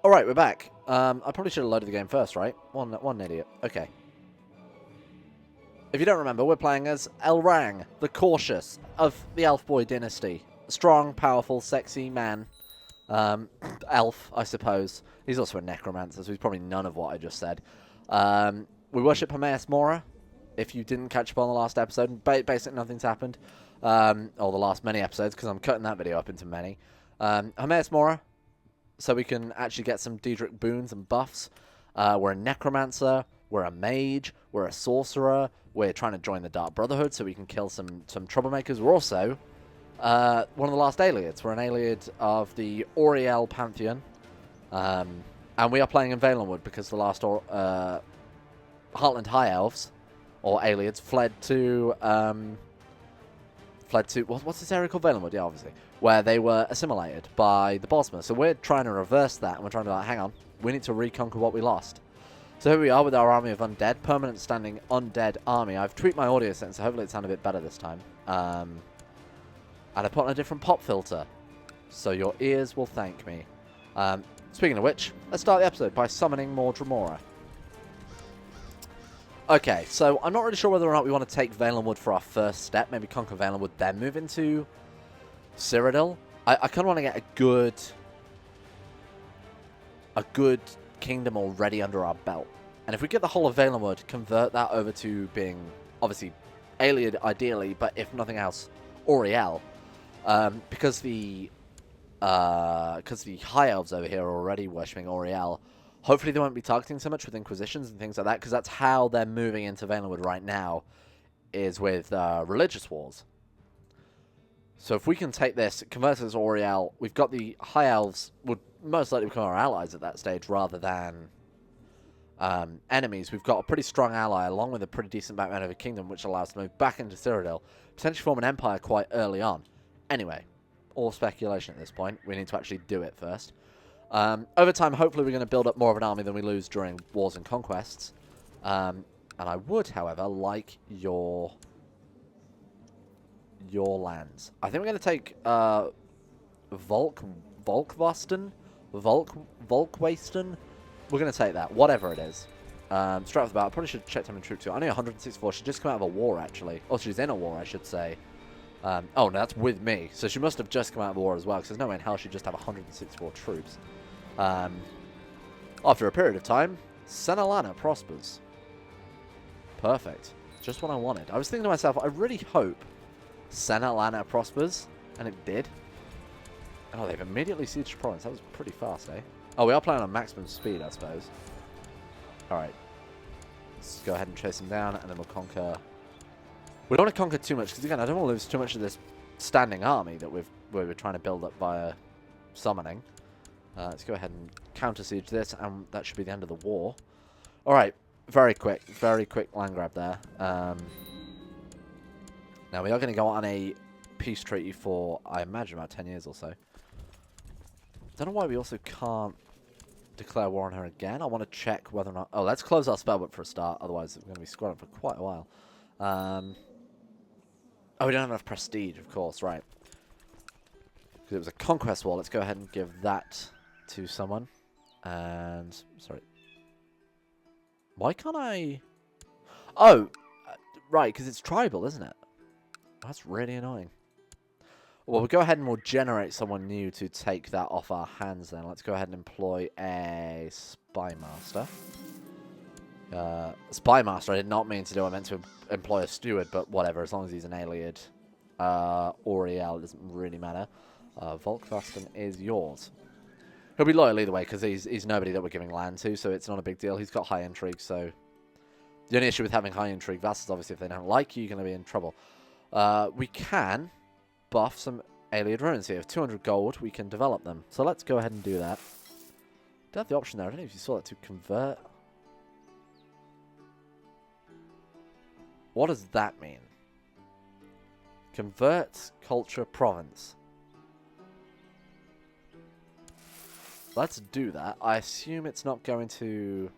Alright, we're back. I probably should have loaded the game first, right? One idiot. Okay. If you don't remember, we're playing as Elrang, the Cautious of the Elf Boy dynasty. A strong, powerful, sexy man. Elf, I suppose. He's also a necromancer, so he's probably none of what I just said. We worship Hermaeus Mora. If you didn't catch up on the last episode, basically nothing's happened. Or the last many episodes, because I'm cutting that video up into many. Hermaeus Mora, so we can actually get some Daedric boons and buffs. We're a necromancer, we're a mage, we're a sorcerer, we're trying to join the Dark Brotherhood so we can kill some troublemakers. We're also one of the last Ayleids. We're an Ayleid of the Auriel Pantheon. And we are playing in Valenwood because the last Heartland High Elves, or Ayleids, fled to what's this area called? Valenwood, yeah, obviously, where they were assimilated by the Bosmer. So we're trying to reverse that, and we're trying to be like, hang on, we need to reconquer what we lost. So here we are with our army of undead, permanent standing undead army. I've tweaked my audio setting, so hopefully it sounded a bit better this time. And I put on a different pop filter, so your ears will thank me. Speaking of which, let's start the episode by summoning more Dremora. Okay, so I'm not really sure whether or not we want to take Valenwood for our first step. Maybe conquer Valenwood, then move into Cyrodiil. I kind of want to get a good kingdom already under our belt. And if we get the whole of Valenwood, convert that over to being, obviously, Ayleid ideally, but if nothing else, Auriel. Because the High Elves over here are already worshipping Auriel, hopefully they won't be targeting so much with Inquisitions and things like that, because that's how they're moving into Valenwood right now, is with religious wars. So if we can take this, convert it to Auriel, we've got the High Elves would most likely become our allies at that stage rather than enemies. We've got a pretty strong ally along with a pretty decent background of a kingdom, which allows us to move back into Cyrodiil, potentially form an empire quite early on. Anyway, all speculation at this point. We need to actually do it first. Over time, hopefully we're going to build up more of an army than we lose during wars and conquests. And I would, however, like your lands. I think we're going to take Volkwasten? Volkwasten? We're going to take that, whatever it is. Straight off the bat, I probably should have checked him in Troop 2. Only 164. She just come out of a war, actually. Oh, she's in a war, I should say. Oh, no, that's with me. So she must have just come out of a war as well, because there's no way in hell she'd just have 164 troops. After a period of time, Senalana prospers. Perfect. Just what I wanted. I was thinking to myself, I really hope Senalana prospers, and it did. Oh, they've immediately sieged province. That was pretty fast, eh? Oh, we are playing on maximum speed, I suppose. Alright. Let's go ahead and chase them down, and then we'll conquer. We don't want to conquer too much, because again, I don't want to lose too much of this standing army that we're trying to build up via summoning. Let's go ahead and counter-siege this, and that should be the end of the war. Alright, very quick land grab there. Now, we are going to go on a peace treaty for, I imagine, about 10 years or so. Don't know why we also can't declare war on her again. I want to check whether or not... Oh, let's close our spellbook for a start, otherwise we're going to be squatting for quite a while. Oh, we don't have enough prestige, of course, right. Because it was a conquest war. Let's go ahead and give that to someone. And, sorry. Why can't I... Oh, right, because it's tribal, isn't it? That's really annoying. Well, we'll go ahead and we'll generate someone new to take that off our hands then. Let's go ahead and employ a spy master. Spy master, I did not mean to do. I meant to employ a steward, but whatever. As long as he's an Ayleid. Auriel, it doesn't really matter. Volkvasten is yours. He'll be loyal either way, because he's nobody that we're giving land to, so it's not a big deal. He's got high intrigue, so... The only issue with having high intrigue vassals, obviously, if they don't like you, you're going to be in trouble. We can buff some Ayleid runes here. With 200 gold, we can develop them. So let's go ahead and do that. Do have the option there. I don't know if you saw that, to convert. What does that mean? Convert culture province. Let's do that. I assume it's not going to...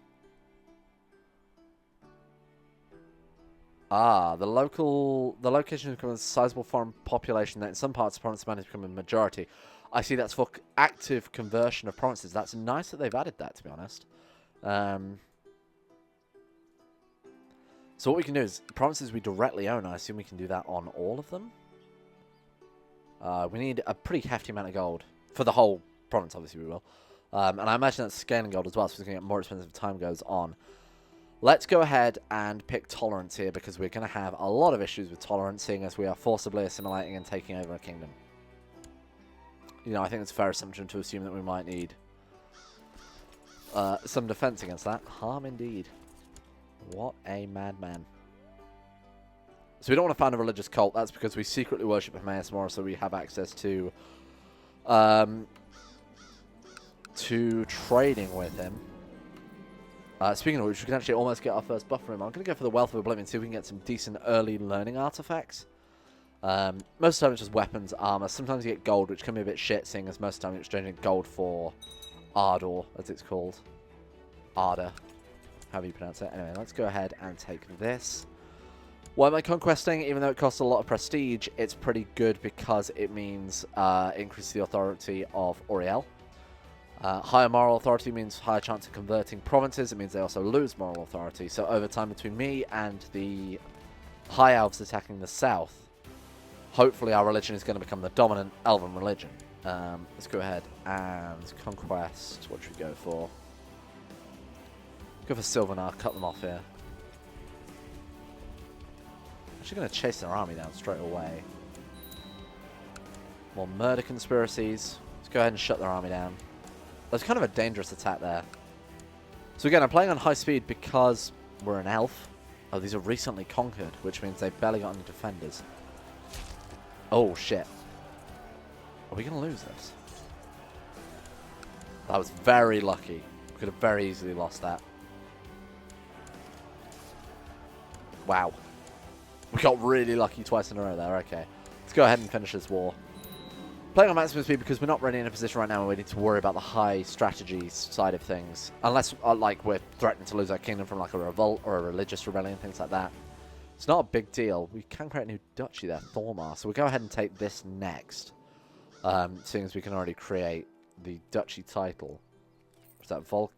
Ah, the location has become a sizable foreign population that in some parts of the province managed to become a majority. I see that's for active conversion of provinces. That's nice that they've added that, to be honest. So what we can do is, provinces we directly own, I assume we can do that on all of them. We need a pretty hefty amount of gold. For the whole province, obviously we will. And I imagine that's scaling gold as well, so it's going to get more expensive as time goes on. Let's go ahead and pick tolerance here, because we're going to have a lot of issues with tolerance, seeing as we are forcibly assimilating and taking over a kingdom. You know, I think it's a fair assumption to assume that we might need some defense against that. Harm indeed. What a madman. So we don't want to found a religious cult. That's because we secretly worship Hermaeus Mora, so we have access to trading with him. Speaking of which, we can actually almost get our first buffer room. I'm going to go for the Wealth of Oblivion, see if we can get some decent early learning artifacts. Most of the time it's just weapons, armor. Sometimes you get gold, which can be a bit shit, seeing as most of the time you're exchanging gold for Ardor, as it's called. Ardor, however you pronounce it. Anyway, let's go ahead and take this. Why am I conquesting? Even though it costs a lot of prestige, it's pretty good because it means increase the authority of Auriel. Higher moral authority means higher chance of converting provinces. It means they also lose moral authority. So over time between me and the High Elves attacking the south, hopefully our religion is going to become the dominant elven religion. Let's go ahead and conquest. What should we go for? Go for Sylvanar, cut them off here. Actually going to chase their army down straight away. More murder conspiracies. Let's go ahead and shut their army down. That's kind of a dangerous attack there. So again, I'm playing on high speed because we're an elf. Oh, these are recently conquered, which means they've barely got any defenders. Oh, shit. Are we going to lose this? That was very lucky. We could have very easily lost that. Wow. We got really lucky twice in a row there. Okay. Let's go ahead and finish this war. Playing on maximum speed because we're not really in a position right now where we need to worry about the high strategy side of things. Unless, like, we're threatening to lose our kingdom from, like, a revolt or a religious rebellion, things like that. It's not a big deal. We can create a new duchy there, Thormar. So we'll go ahead and take this next. Seeing as we can already create the duchy title. Is that Volk?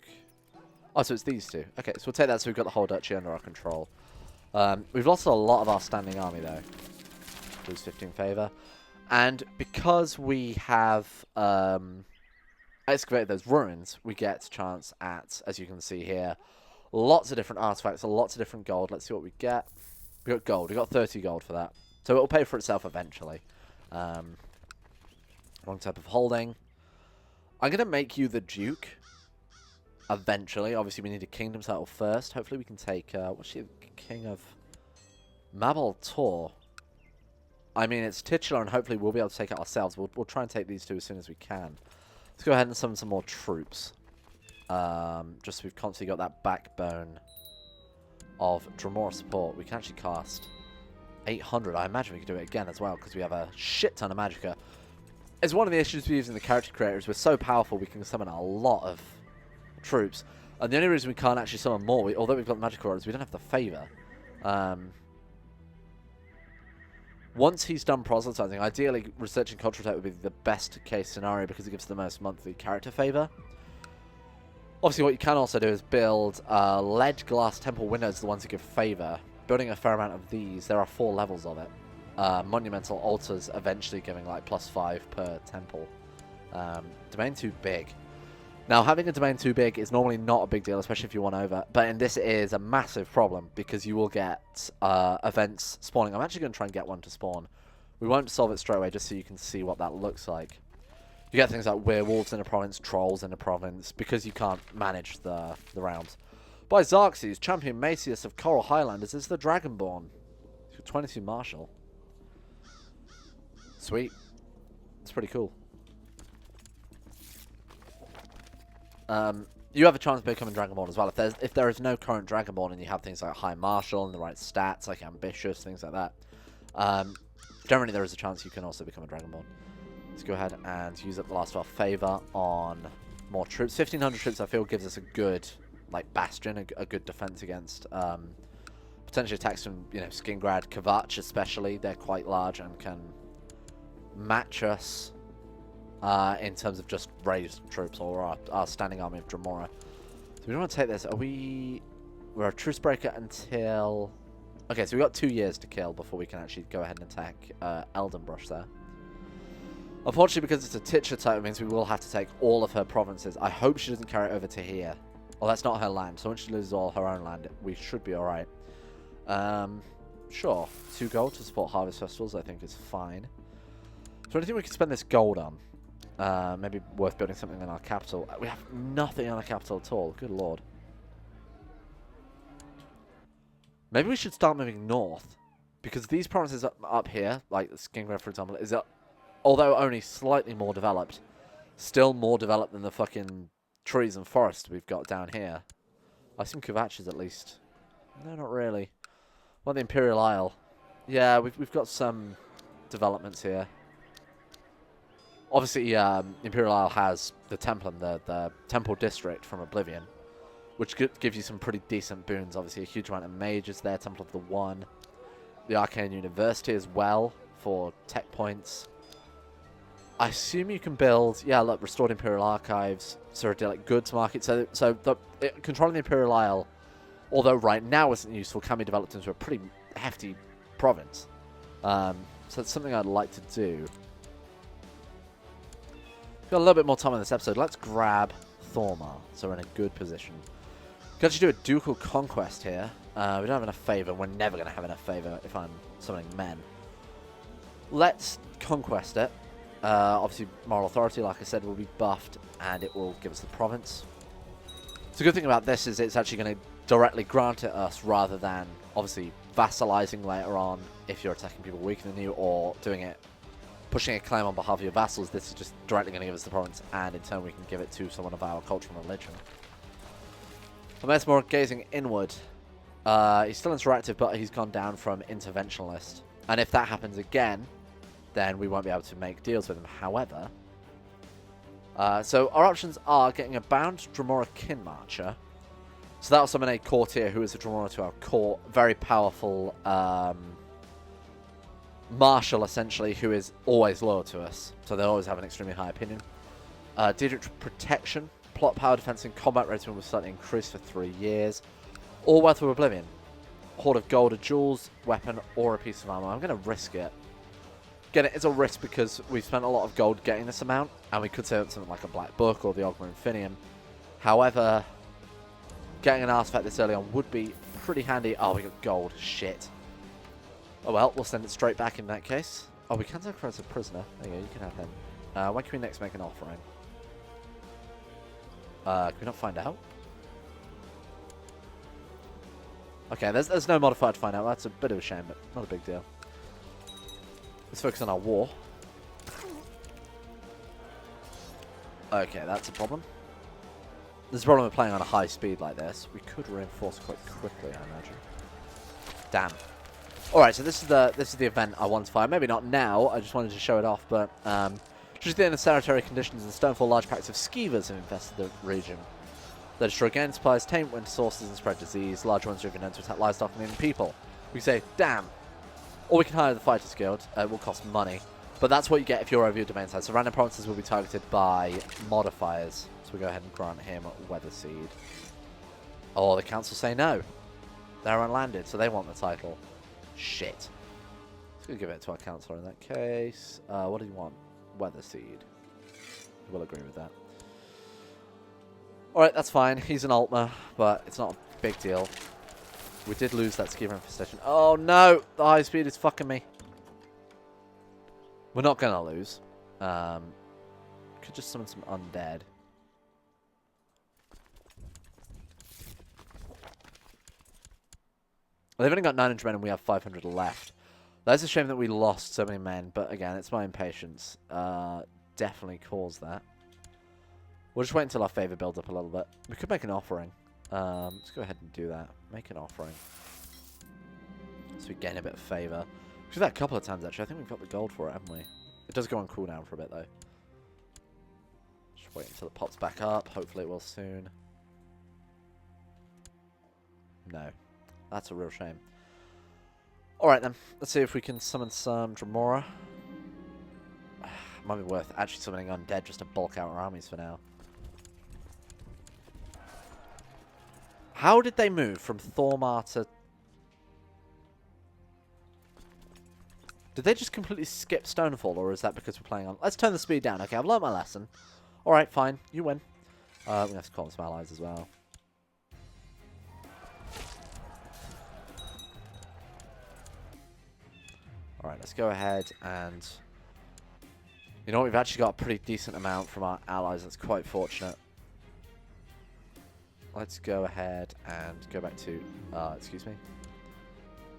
Oh, so it's these two. Okay, so we'll take that so we've got the whole duchy under our control. We've lost a lot of our standing army, though. Lose 15 favour. And because we have excavated those ruins, we get a chance at, as you can see here, lots of different artifacts, lots of different gold. Let's see what we get. We got gold. We got 30 gold for that. So it'll pay for itself eventually. Wrong type of holding. I'm going to make you the Duke eventually. Obviously, we need a kingdom title first. Hopefully, we can take... what's she? King of... Mabel Tor. I mean, it's titular, and hopefully we'll be able to take it ourselves. We'll try and take these two as soon as we can. Let's go ahead and summon some more troops. Just so we've constantly got that backbone of Dremora support. We can actually cast 800. I imagine we could do it again as well, because we have a shit ton of magicka. It's one of the issues we use in the character creators. We're so powerful, we can summon a lot of troops. And the only reason we can't actually summon more, although we've got the magic aura, is we don't have the favour. Once he's done proselytizing, ideally researching cultural tech would be the best case scenario because it gives the most monthly character favour. Obviously, what you can also do is build lead glass temple windows, the ones that give favour. Building a fair amount of these, there are 4 levels of it. Monumental altars eventually giving like +5 per temple. Domain too big. Now, having a domain too big is normally not a big deal, especially if you want over. But in this, it is a massive problem because you will get events spawning. I'm actually going to try and get one to spawn. We won't solve it straight away, just so you can see what that looks like. You get things like werewolves in a province, trolls in a province, because you can't manage the realms. By Xerxes, champion Macius of Coral Highlanders is the Dragonborn. 22 Marshal. Sweet. It's pretty cool. You have a chance of becoming Dragonborn as well. If there is no current Dragonborn and you have things like High Marshal and the right stats, like Ambitious, things like that, generally there is a chance you can also become a Dragonborn. Let's go ahead and use up the last of our favour on more troops. 1,500 troops, I feel, gives us a good, like, bastion, a good defense against potentially attacks from, you know, Skingrad, Kvatch especially. They're quite large and can match us in terms of just raised troops or our standing army of Dremora. So we don't want to take this. We're a truce breaker until... Okay, so we've got 2 years to kill before we can actually go ahead and attack Eldenbrush there. Unfortunately, because it's a titular type, it means we will have to take all of her provinces. I hope she doesn't carry it over to here. Well, that's not her land, so once she loses all her own land, we should be alright. Sure. 2 gold to support harvest festivals, I think is fine. So anything we can spend this gold on? Maybe worth building something in our capital. We have nothing on our capital at all. Good lord. Maybe we should start moving north. Because these provinces up here, like Skingred, for example, is although only slightly more developed, still more developed than the fucking trees and forests we've got down here. I assume Kuvach's at least. No, not really. Well, the Imperial Isle. Yeah, we've got some developments here. Obviously, Imperial Isle has the Temple and the Temple District from Oblivion, which gives you some pretty decent boons. Obviously, a huge amount of mages there, Temple of the One. The Arcane University as well for tech points. I assume you can build, yeah, look, Restored Imperial Archives, Cyrodiilic Goods Market. So controlling the Imperial Isle, although right now isn't useful, can be developed into a pretty hefty province. So it's something I'd like to do. Got a little bit more time on this episode. Let's grab Thormar, so we're in a good position. Can actually do a ducal conquest here. We don't have enough favour. We're never going to have enough favour if I'm summoning men. Let's conquest it. Obviously, moral authority, like I said, will be buffed, and it will give us the province. So the good thing about this is it's actually going to directly grant it us, rather than, obviously, vassalizing later on if you're attacking people weaker than you, or doing it, pushing a claim on behalf of your vassals. This is just directly going to give us the province, and in turn we can give it to someone of our culture and religion. And more gazing inward. He's still interactive, but he's gone down from interventionalist. And if that happens again, then we won't be able to make deals with him. However, so our options are getting a bound Dremora Kin Marcher. So that'll summon a courtier who is a Dremora to our court. Very powerful marshal, essentially, who is always loyal to us. So they'll always have an extremely high opinion. Daedric Protection. Plot power, defense, and combat rating will slightly increase for 3 years. Or Wealth of Oblivion. Hoard of gold, a jewels, weapon, or a piece of armor. I'm going to risk it. Again, it's a risk because we've spent a lot of gold getting this amount, and we could save up something like a Black Book or the Ogma Infinium. However, getting an artifact this early on would be pretty handy. Oh, we got gold. Shit. Oh well, we'll send it straight back in that case. Oh, we can sacrifice a prisoner. There you go, you can have him. When can we next make an offering? Can we not find out? Okay, there's no modifier to find out. That's a bit of a shame, but not a big deal. Let's focus on our war. Okay, that's a problem. There's a problem with playing on a high speed like this. We could reinforce quite quickly, I imagine. Damn. Alright, so this is the event I want to fire. Maybe not now, I just wanted to show it off, but just in the sanitary conditions in Stonefall, large packs of skeevers have infested the region. They destroy game supplies, taint winter sources, and spread disease. Large ones are even known to attack livestock and even people. We say, damn. Or we can hire the Fighters Guild. It will cost money. But that's what you get if you're over your domain size. So random provinces will be targeted by modifiers. So we go ahead and grant him Weather Seed. Or the council say no. They're unlanded, so they want the title. Shit. Let's go give it to our councillor in that case. What do you want? Weather Seed. We'll agree with that. Alright, that's fine. He's an Altmer, but it's not a big deal. We did lose that Skeever Infestation. Oh no! The high speed is fucking me. We're not going to lose. Could just summon some undead. Well, they've only got 900 men and we have 500 left. That's a shame that we lost so many men, but again, it's my impatience. Definitely caused that. We'll just wait until our favour builds up a little bit. We could make an offering. Let's go ahead and do that. Make an offering. So we gain a bit of favour. We've done that a couple of times, actually. I think we've got the gold for it, haven't we? It does go on cooldown for a bit, though. Just wait until it pops back up. Hopefully it will soon. No. That's a real shame. Alright then. Let's see if we can summon some Dremora. Might be worth actually summoning undead just to bulk out our armies for now. How did they move from Thormar to... Did they just completely skip Stonefall, or is that because we're playing on... Let's turn the speed down. Okay, I've learned my lesson. Alright, fine. You win. We have to call in some allies as well. Alright, let's go ahead and... You know what? We've actually got a pretty decent amount from our allies. That's quite fortunate. Let's go ahead and go back to... excuse me.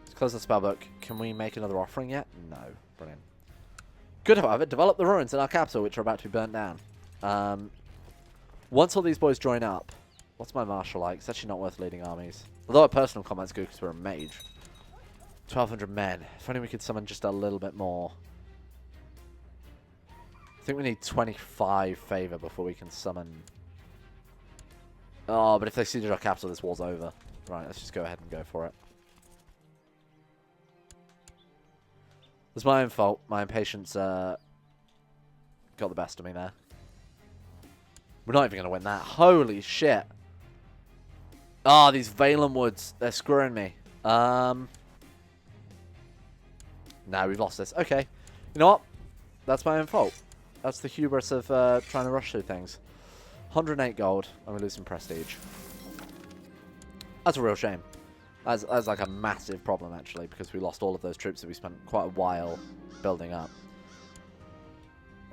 Let's close the spellbook. Can we make another offering yet? No. Brilliant. Good, however. Develop the ruins in our capital, which are about to be burnt down. Once all these boys join up... What's my martial like? It's actually not worth leading armies. Although our personal combat's good because we're a mage. 1,200 men. If only we could summon just a little bit more. I think we need 25 favor before we can summon... Oh, but if they siege our capital, this war's over. Right, let's just go ahead and go for it. It's my own fault. My impatience got the best of me there. We're not even going to win that. Holy shit. Oh, these Valen Woods. They're screwing me. No, we've lost this. Okay. You know what? That's my own fault. That's the hubris of trying to rush through things. 108 gold, and we lose some prestige. That's a real shame. That's like a massive problem, actually, because we lost all of those troops that we spent quite a while building up.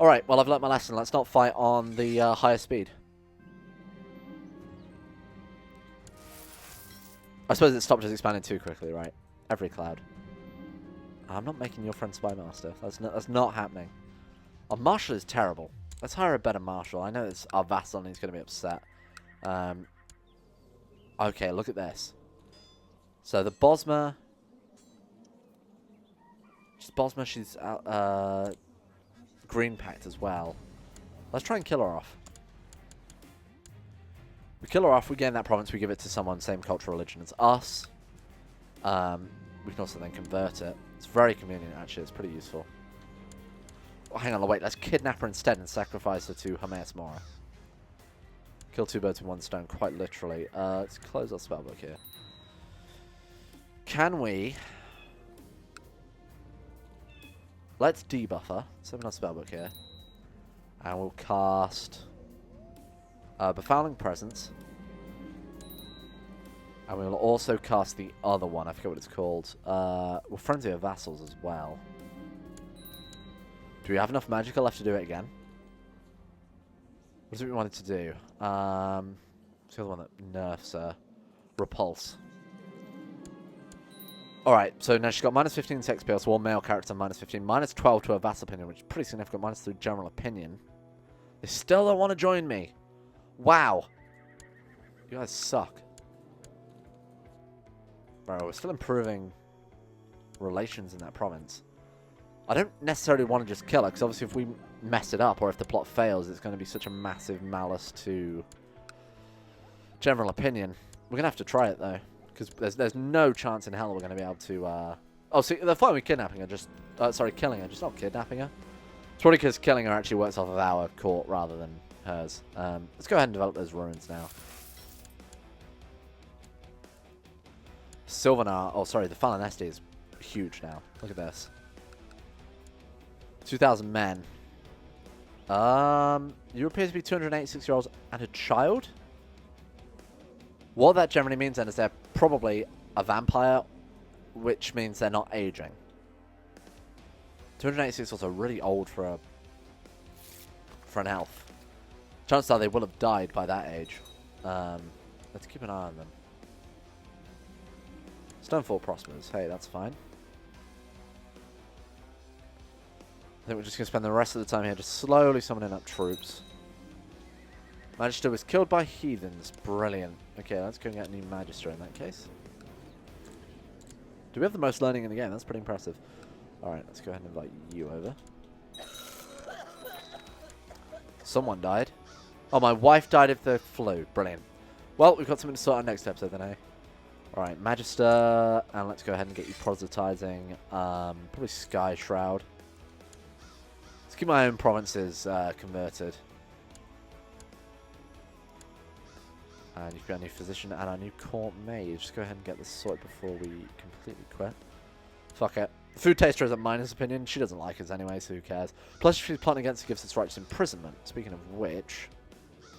Alright, well, I've learnt my lesson. Let's not fight on the higher speed. I suppose it stopped us expanding too quickly, right? Every cloud. I'm not making your friend Spy Master. That's not happening. Our Marshal is terrible. Let's hire a better Marshal. I know it's our vassal and he's going to be upset. Okay, look at this. So the Bosma... she's green pact as well. Let's try and kill her off. We kill her off, we gain that province, we give it to someone, same cultural religion as us. We can also then convert it. It's very convenient, actually. It's pretty useful. Oh, hang on, wait. Let's kidnap her instead and sacrifice her to Hermaeus Mora. Kill two birds with one stone, quite literally. Let's close our spellbook here. Can we... Let's debuff her. Summon our spellbook here. And we'll cast... Befouling Presence. And we'll also cast the other one. I forget what it's called. We'll Frenzy of Vassals as well. Do we have enough Magicka left to do it again? What is it we wanted to do? It's the other one that nerfs Repulse. Alright, so now she's got minus 15 to XP, so all male characters minus 15. Minus 12 to her Vassal Opinion, which is pretty significant. Minus 3 General Opinion. They still don't want to join me. Wow. You guys suck. Bro, we're still improving relations in that province. I don't necessarily want to just kill her, because obviously if we mess it up, or if the plot fails, it's going to be such a massive malice to General Opinion. We're going to have to try it, though, because there's no chance in hell we're going to be able to... Oh, see, they're fine with kidnapping her, just... sorry, killing her, just not kidnapping her. It's probably because killing her actually works off of our court rather than hers. Let's go ahead and develop those ruins now. Sylvanar, oh sorry, the Falanesti is huge now. Look at this. 2,000 men. You appear to be 286-year-olds and a child? What that generally means then is they're probably a vampire, which means they're not aging. 286 is also really old for an elf. Chances are they will have died by that age. Let's keep an eye on them. Stonefall prospers. Hey, that's fine. I think we're just going to spend the rest of the time here just slowly summoning up troops. Magister was killed by heathens. Brilliant. Okay, let's go and get a new Magister in that case. Do we have the most learning in the game? That's pretty impressive. Alright, let's go ahead and invite you over. Someone died. Oh, my wife died of the flu. Brilliant. Well, we've got something to sort out next episode then, eh? Alright, Magister, and let's go ahead and get you proselytizing. Probably Sky Shroud. Let's keep my own provinces converted. And you can get a new physician and a new court mage. Just go ahead and get this sorted before we completely quit. Fuck it. Food taster is a miner's opinion. She doesn't like us anyway, so who cares? Plus, if she's plotting against, it gives us righteous imprisonment. Speaking of which, I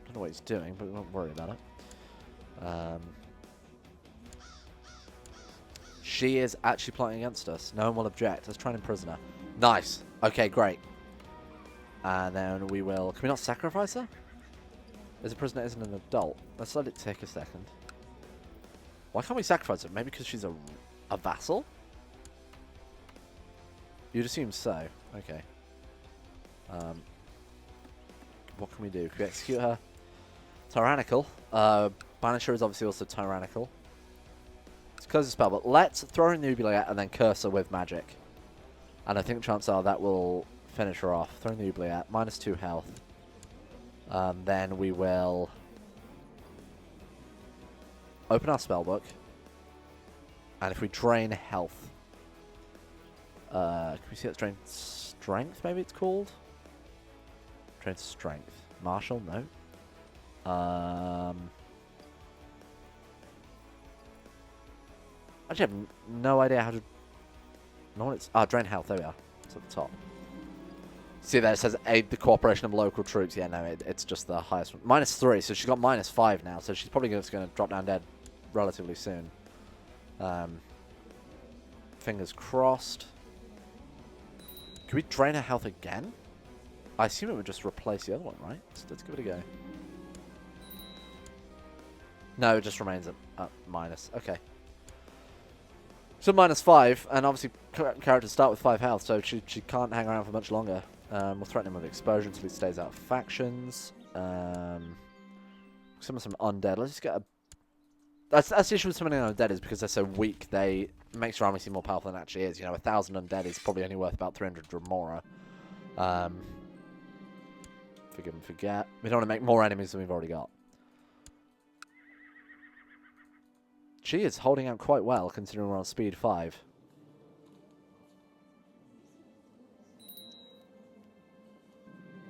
don't know what he's doing, but we won't worry about it. She is actually plotting against us. No one will object. Let's try and imprison her. Nice. Okay, great. And then we will... Can we not sacrifice her? As a prisoner isn't an adult. Let's let it take a second. Why can't we sacrifice her? Maybe because she's a vassal? You'd assume so. Okay. What can we do? Can we execute her? Tyrannical. Banisher is obviously also tyrannical. Let's close the spell, but let's throw her in the oubliette and then curse her with magic. And I think chances are that will finish her off. Throw in the oubliette. -2 health. Then we will open our spellbook. And if we drain health... can we see that's drain strength, maybe it's called? Drain strength. Martial? No. Actually, I have no idea how to... No, it's... Ah, drain health. There we are. It's at the top. See there, it says aid the cooperation of local troops. Yeah, no, it's just the highest one. -3, so she's got -5 now, so she's probably just going to drop down dead relatively soon. Fingers crossed. Can we drain her health again? I assume it would just replace the other one, right? Let's give it a go. No, it just remains at minus. Okay. So -5, and obviously characters start with 5 health, so she can't hang around for much longer. We'll threaten him with exposure until he stays out of factions. Some undead. Let's just get a... That's the issue with summoning undead, is because they're so weak, they makes your army seem more powerful than it actually is. You know, 1,000 undead is probably only worth about 300 Dremora. Forgive and forget. We don't want to make more enemies than we've already got. She is holding out quite well, considering we're on speed 5.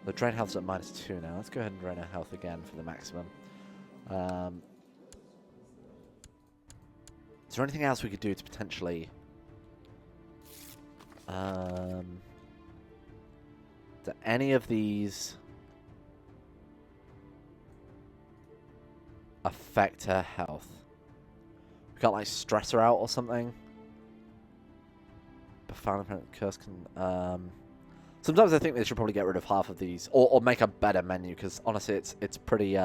The drain health's at -2 now. Let's go ahead and drain her health again for the maximum. Is there anything else we could do to potentially... do any of these affect her health? We can't, like, stress her out or something? Profound apparent curse can... Sometimes I think they should probably get rid of half of these, or make a better menu, because honestly, it's pretty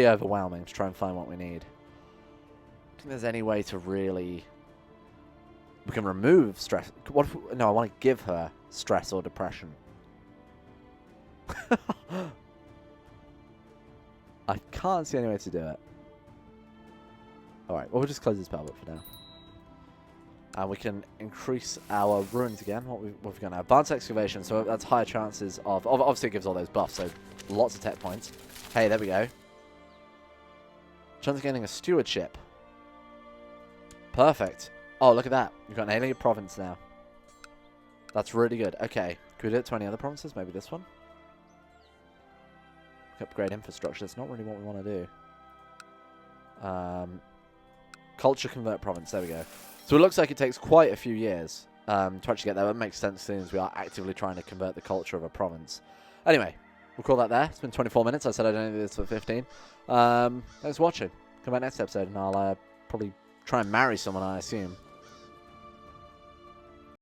overwhelming to try and find what we need. I think there's any way to really... We can remove stress. What if, no, I want to give her stress or depression. I can't see any way to do it. Alright, well, we'll just close this spellbook for now. And we can increase our ruins again. What we've got now? Advanced excavation, so that's higher chances of... Obviously, it gives all those buffs, so lots of tech points. Hey, there we go. Chance of getting a stewardship. Perfect. Oh, look at that. We've got an alien province now. That's really good. Okay. Could we do it to any other provinces? Maybe this one? Upgrade infrastructure. That's not really what we want to do. Culture convert province. There we go. So it looks like it takes quite a few years to actually get there. That makes sense since we are actively trying to convert the culture of a province. Anyway, we'll call that there. It's been 24 minutes. I said I'd only do this for 15. Thanks for watching. Come back next episode and I'll probably try and marry someone, I assume.